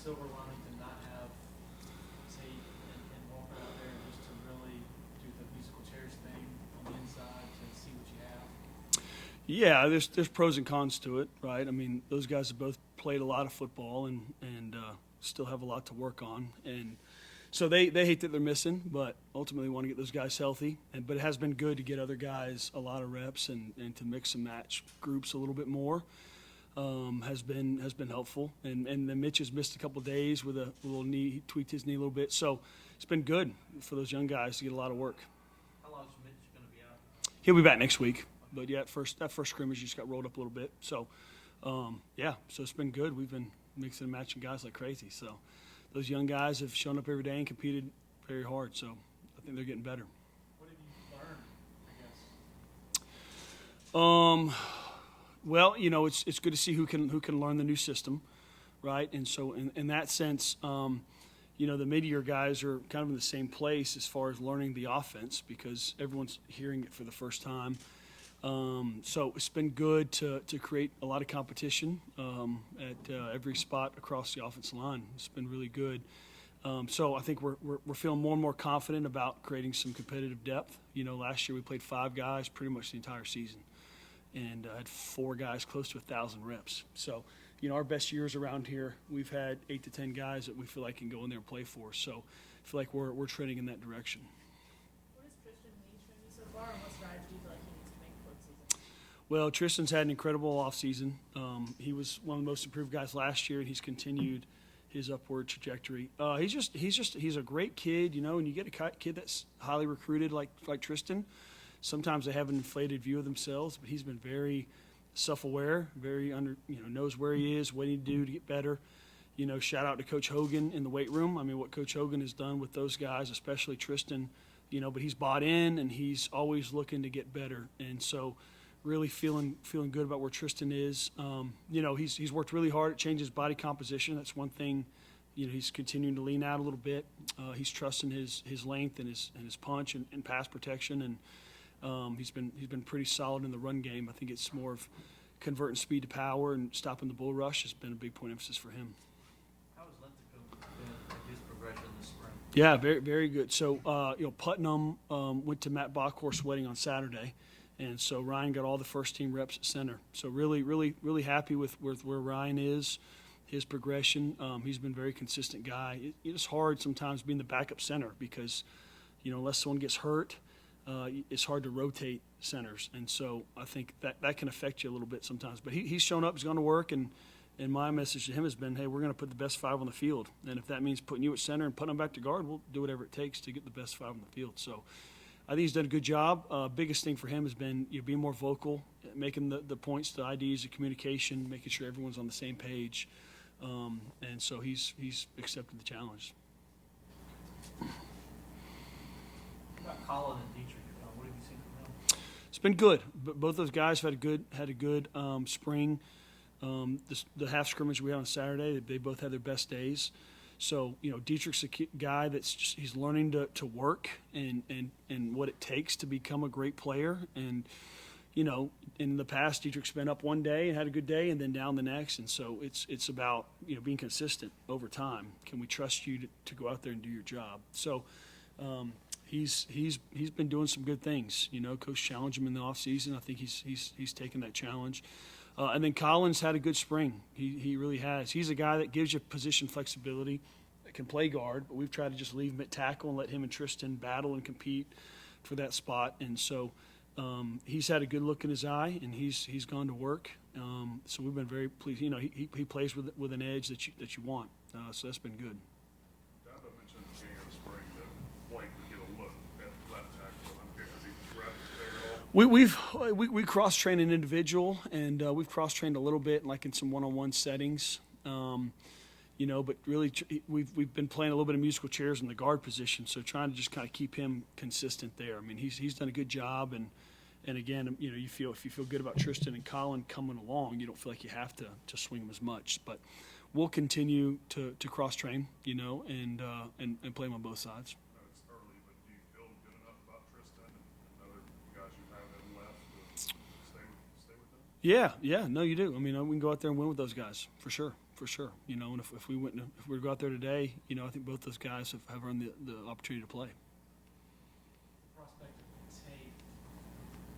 silver lining to not have Tate and Walker out there just to really do the musical chairs thing on the inside to see what you have? Yeah, there's pros and cons to it, right? I mean, those guys have both played a lot of football and still have a lot to work on, and so they hate that they're missing, but ultimately want to get those guys healthy. But it has been good to get other guys a lot of reps and to mix and match groups a little bit more. Has been helpful, and then Mitch has missed a couple of days with a little knee. He tweaked his knee a little bit, so it's been good for those young guys to get a lot of work. How long is Mitch going to be out? He'll be back next week, but yeah, that first scrimmage just got rolled up a little bit. So yeah, so it's been good. We've been mixing and matching guys like crazy. So those young guys have shown up every day and competed very hard. So I think they're getting better. What have you learned, I guess? Well, you know, it's good to see who can learn the new system, right? And so in that sense, you know, the midyear guys are kind of in the same place as far as learning the offense because everyone's hearing it for the first time. So it's been good to create a lot of competition at every spot across the offensive line. It's been really good. So I think we're feeling more and more confident about creating some competitive depth. You know, last year we played 5 guys pretty much the entire season, and had 4 guys close to 1,000 reps. So, you know, our best years around here, we've had 8 to 10 guys that we feel like can go in there and play for us. So I feel like we're trending in that direction. What is Tristan Leigh showing you so far, and what strides do you feel like he needs to make for the season? Well, Tristan's had an incredible offseason. He was one of the most improved guys last year, and he's continued his upward trajectory. He's a great kid, you know, and you get a kid that's highly recruited like Tristan. Sometimes they have an inflated view of themselves, but he's been very self-aware, knows where he is, what he need to do to get better. You know, shout out to Coach Hogan in the weight room. I mean, what Coach Hogan has done with those guys, especially Tristan, you know, but he's bought in and he's always looking to get better. And so really feeling good about where Tristan is. You know, he's worked really hard at changing his body composition. That's one thing. You know, he's continuing to lean out a little bit. He's trusting his length and his punch and pass protection, and he's been pretty solid in the run game. I think it's more of converting speed to power and stopping the bull rush has been a big point of emphasis for him. How has Linthicum been in his progression this spring? Yeah, very, very good. So, you know, Putnam went to Matt Bachhorst's wedding on Saturday, and so Ryan got all the first-team reps at center. So really, really, really happy with where Ryan is, his progression. He's been a very consistent guy. It's hard sometimes being the backup center because, you know, unless someone gets hurt, it's hard to rotate centers, and so I think that can affect you a little bit sometimes. But he's shown up, he's gone to work, and my message to him has been, hey, we're going to put the best 5 on the field, and if that means putting you at center and putting him back to guard, we'll do whatever it takes to get the best 5 on the field. So I think he's done a good job. Biggest thing for him has been being more vocal, making the points, the IDs, the communication, making sure everyone's on the same page, and so he's accepted the challenge. About Collin and Dietrick, what have you seen from them? It's been good. Both those guys had a good spring. The half scrimmage we had on Saturday, they both had their best days. So, you know, Dietrich's a guy that's he's learning to work and what it takes to become a great player. And, you know, in the past, Dietrich's been up one day and had a good day and then down the next. And so it's about, you know, being consistent over time. Can we trust you to go out there and do your job? So, He's been doing some good things. You know, Coach challenged him in the offseason. I think he's taken that challenge. And then Collin's had a good spring. He really has. He's a guy that gives you position flexibility, that can play guard, but we've tried to just leave him at tackle and let him and Tristan battle and compete for that spot. And so he's had a good look in his eye, and he's gone to work. So we've been very pleased. You know, he plays with an edge that you want. So that's been good. We cross train an individual, and we've cross trained a little bit, like in some one-on-one settings, you know. But really, we've been playing a little bit of musical chairs in the guard position, so trying to just kind of keep him consistent there. I mean, he's done a good job, and again, you know, if you feel good about Tristan and Collin coming along, you don't feel like you have to swing them as much. But we'll continue to cross train, you know, and play them on both sides. Yeah, no, you do. I mean, we can go out there and win with those guys, for sure. for sure. You know, and if we were to go out there today, you know, I think both those guys have earned the opportunity to play. Prospect of Tate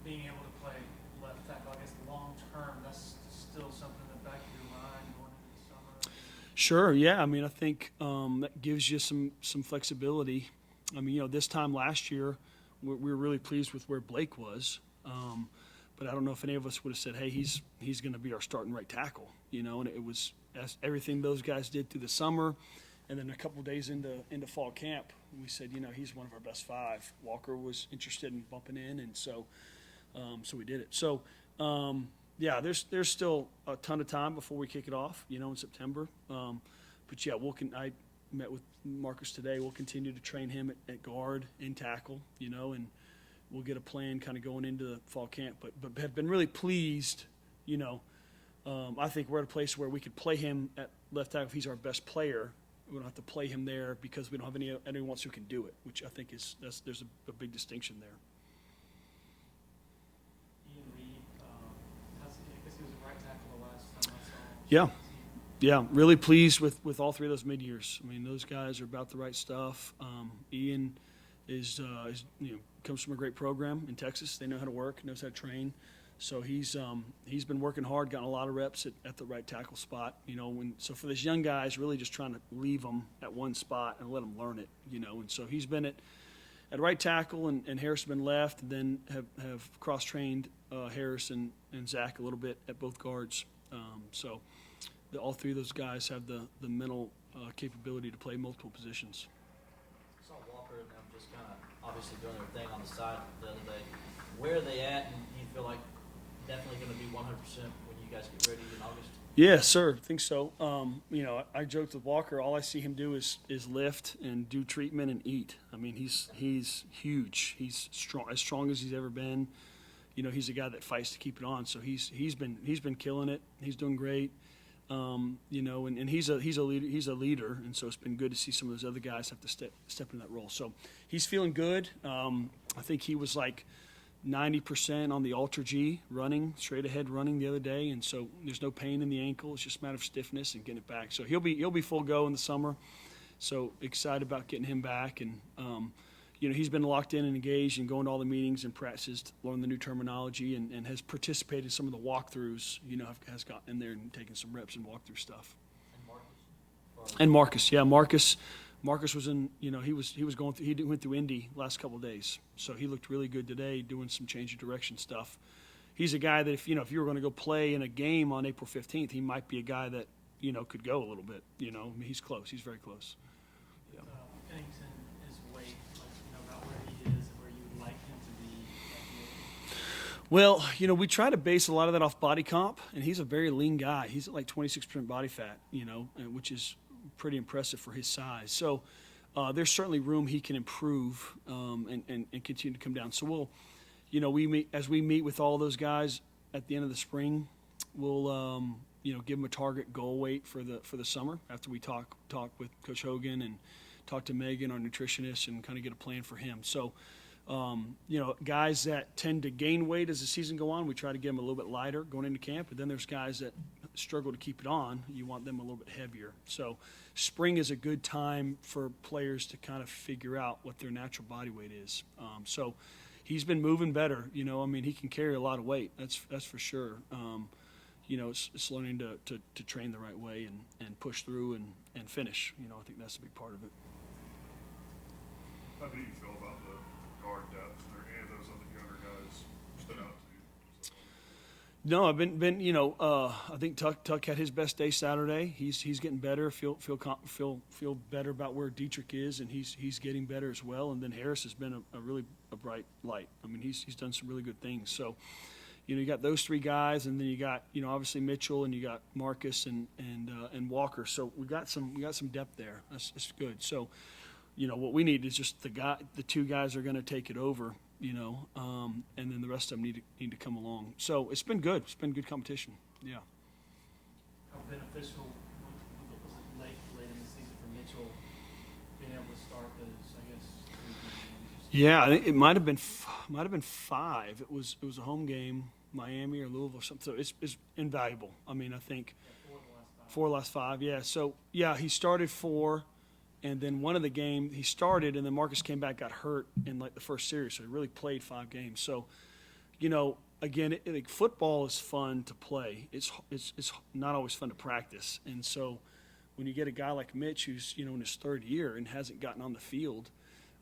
being able to play left tackle, I guess long term, that's still something in the back of your mind going into the summer. Sure, yeah. I mean, I think that gives you some flexibility. I mean, you know, this time last year, we were really pleased with where Blake was. But I don't know if any of us would have said, hey, he's going to be our starting right tackle, you know, and it was everything those guys did through the summer. And then a couple of days into fall camp, we said, you know, he's one of our best five. Walker was interested in bumping in, and so we did it. So, yeah, there's still a ton of time before we kick it off, you know, in September. But, yeah, I met with Marcus today. We'll continue to train him at guard and tackle, you know, and we'll get a plan kind of going into the fall camp. But have been really pleased, you know. I think we're at a place where we could play him at left tackle if he's our best player. We don't have to play him there because we don't have anyone else who can do it, which I think there's a big distinction there. Ian Reed, I guess he was a right tackle the last time I saw him. Yeah. Yeah, really pleased with all three of those mid-years. I mean, those guys are about the right stuff. Ian is you know, comes from a great program in Texas. They know how to work, knows how to train. So he's been working hard, gotten a lot of reps at the right tackle spot. You know, so for this young guys, really just trying to leave them at one spot and let them learn it. You know, and so he's been at right tackle, and Harris has been left, and then have cross-trained Harris and Zach a little bit at both guards. So all three of those guys have the mental capability to play multiple positions. I saw Walker and them just kind of obviously doing their thing on the side the other day. Where are they at, and do you feel like definitely going to be 100% when you guys get ready in August? Yeah, sir. I think so. You know, I joked with Walker. All I see him do is lift and do treatment and eat. I mean, he's huge. He's as strong as he's ever been. You know, he's a guy that fights to keep it on. So he's been killing it. He's doing great. You know, and he's a leader, and so it's been good to see some of those other guys have to step into that role. So he's feeling good. I think he was like 90% on the Ultra G running, straight ahead running the other day, and so there's no pain in the ankle. It's just a matter of stiffness and getting it back. So he'll be full go in the summer. So excited about getting him back, and you know, he's been locked in and engaged and going to all the meetings and practices to learn the new terminology, and has participated in some of the walkthroughs. You know, has gotten in there and taken some reps and walkthrough stuff. And Marcus, yeah, Marcus was in. You know, he was going through. He went through Indy last couple of days, so he looked really good today, doing some change of direction stuff. He's a guy that if you were going to go play in a game on April 15th, he might be a guy that, you know, could go a little bit. You know, I mean, he's close. He's very close. Yeah. Pennington, his weight, like, you know, about where he is and where you would like him to be at the age. Well, you know, we try to base a lot of that off body comp, and he's a very lean guy. He's at like 26% body fat, you know, which is pretty impressive for his size. So there's certainly room he can improve and continue to come down. So we'll, you know, we meet with all those guys at the end of the spring. We'll you know, give them a target goal weight for the summer after we talk with Coach Hogan and talk to Megan, our nutritionist, and kind of get a plan for him. So you know, guys that tend to gain weight as the season go on, we try to get them a little bit lighter going into camp. But then there's guys that struggle to keep it on. You want them a little bit heavier. So spring is a good time for players to kind of figure out what their natural body weight is. So he's been moving better. You know, I mean, he can carry a lot of weight. That's for sure. You know, it's learning to train the right way and push through and finish. You know, I think that's a big part of it. How do you feel about the guard depth? Are any of those other younger guys stood out to you? No, I've been you know, I think Tuck had his best day Saturday. He's getting better. Feel better about where Dietrick is, and he's getting better as well. And then Harris has been a really bright light. I mean, he's done some really good things. So, you know, you got those three guys, and then you got, you know, obviously Mitchell, and you got Marcus and Walker. So we got some depth there. That's good. So, you know, what we need is just the two guys are going to take it over, you know, and then the rest of them need to come along. So it's been good. It's been good competition. Yeah. How beneficial was it late in the season for Mitchell being able to start those, I guess, 3 games? Yeah, I think it might have been 5. It was a home game, Miami or Louisville or something. So it's invaluable. I mean, I think. Yeah, 4 of the last 4 last 5, yeah. So, yeah, he started 4, and then one of the game he started, and then Marcus came back, got hurt in like the first series, so he really played 5 games. So, again, like football is fun to play. It's not always fun to practice, and so when you get a guy like Mitch who's in his 3rd year and hasn't gotten on the field,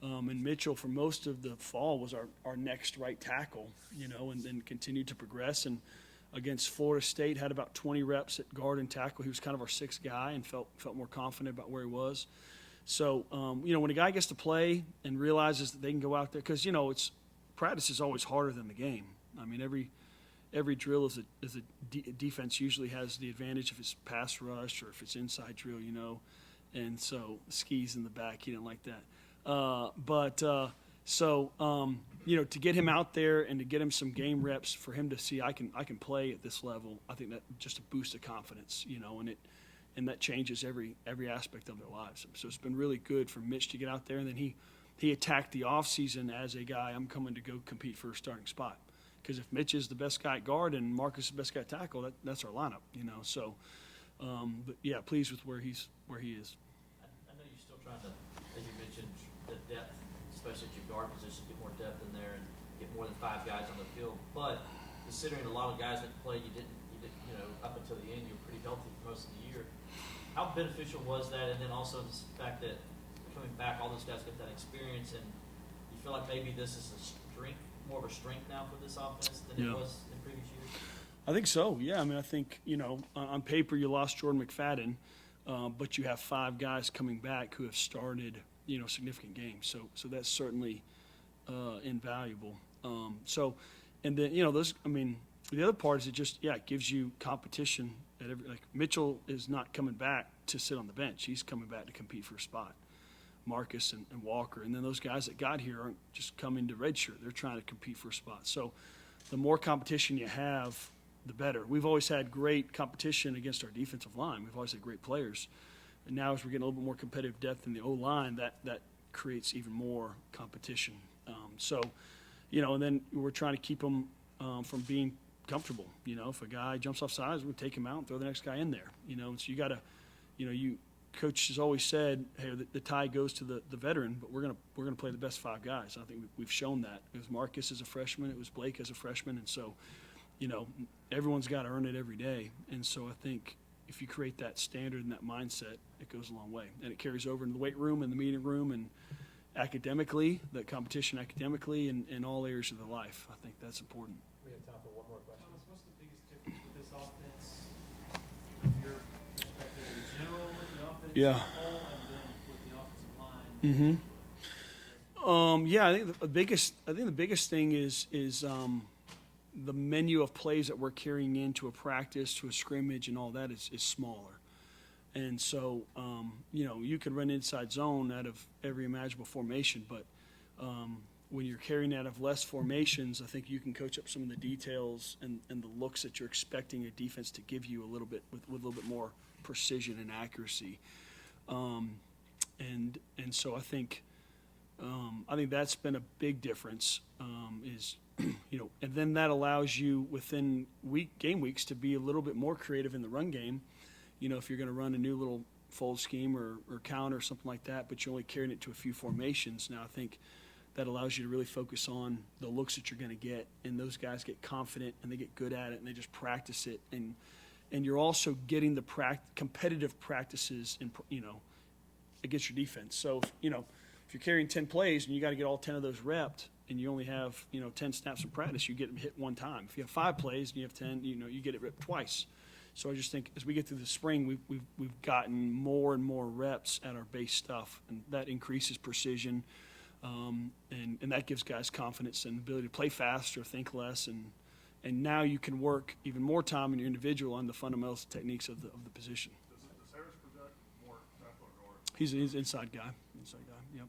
and Mitchell for most of the fall was our next right tackle, and then continued to progress and. Against Florida State, had about 20 reps at guard and tackle. He was kind of our 6th guy and felt more confident about where he was. So, when a guy gets to play and realizes that they can go out there, because practice is always harder than the game. I mean, every drill is a defense usually has the advantage if it's pass rush or if it's inside drill, and so skis in the back. He didn't like that, So, to get him out there and to get him some game reps for him to see I can play at this level, I think that just a boost of confidence, and that changes every aspect of their lives. So it's been really good for Mitch to get out there, and then he attacked the offseason as a guy, I'm coming to go compete for a starting spot. Because if Mitch is the best guy at guard and Marcus is the best guy at tackle, that's our lineup, So, but yeah, pleased with where he is. I know you're still trying to, as you mentioned, the depth, especially at your guard position, get more depth in there and get more than 5 guys on the field. But considering a lot of guys that play, you didn't, up until the end, you were pretty healthy for most of the year. How beneficial was that? And then also the fact that coming back, all those guys get that experience, and you feel like maybe this is a strength, more of a strength now for this offense than it was in previous years? I think so, yeah. I mean, I think, on paper you lost Jordan McFadden, but you have 5 guys coming back who have started – significant games. So that's certainly invaluable. And then, the other part is it gives you competition at every, like Mitchell is not coming back to sit on the bench. He's coming back to compete for a spot. Marcus and Walker. And then those guys that got here aren't just coming to redshirt. They're trying to compete for a spot. So the more competition you have, the better. We've always had great competition against our defensive line. We've always had great players. And now as we're getting a little bit more competitive depth in the O-line, that creates even more competition. And then we're trying to keep them from being comfortable. If a guy jumps off sides, we're going to take him out and throw the next guy in there. So you got to, Coach has always said, hey, the tie goes to the veteran, but we're gonna play the best 5 guys. I think we've shown that. It was Marcus as a freshman, it was Blake as a freshman, and so, everyone's got to earn it every day. And so I think if you create that standard and that mindset, it goes a long way. And it carries over into the weight room and the meeting room and academically, the competition academically and in all areas of their life. I think that's important. We have time for one more question. Thomas, what's the biggest difference with this offense from your perspective in general with the offense Yeah. as a whole and then with the offensive line? I think the biggest thing is the menu of plays that we're carrying into a practice, to a scrimmage, and all that is smaller. And so, you could run inside zone out of every imaginable formation, but when you're carrying out of less formations, I think you can coach up some of the details and the looks that you're expecting a defense to give you a little bit with a little bit more precision and accuracy. And so I think that's been a big difference. And then that allows you within game weeks to be a little bit more creative in the run game. If you're going to run a new little fold scheme or counter or something like that, but you're only carrying it to a few formations. Now I think that allows you to really focus on the looks that you're going to get, and those guys get confident and they get good at it and they just practice it. And you're also getting the competitive practices against your defense. So if you're carrying 10 plays and you got to get all 10 of those repped, and you only have 10 snaps in practice, you get them hit one time. If you have 5 plays and you have 10, you get it ripped twice. So I just think as we get through the spring, we've gotten more and more reps at our base stuff, and that increases precision, and that gives guys confidence and ability to play faster, think less, and now you can work even more time in your individual on the fundamentals techniques of the position. Does Harris project more tackle or guard? He's an inside guy. Yep.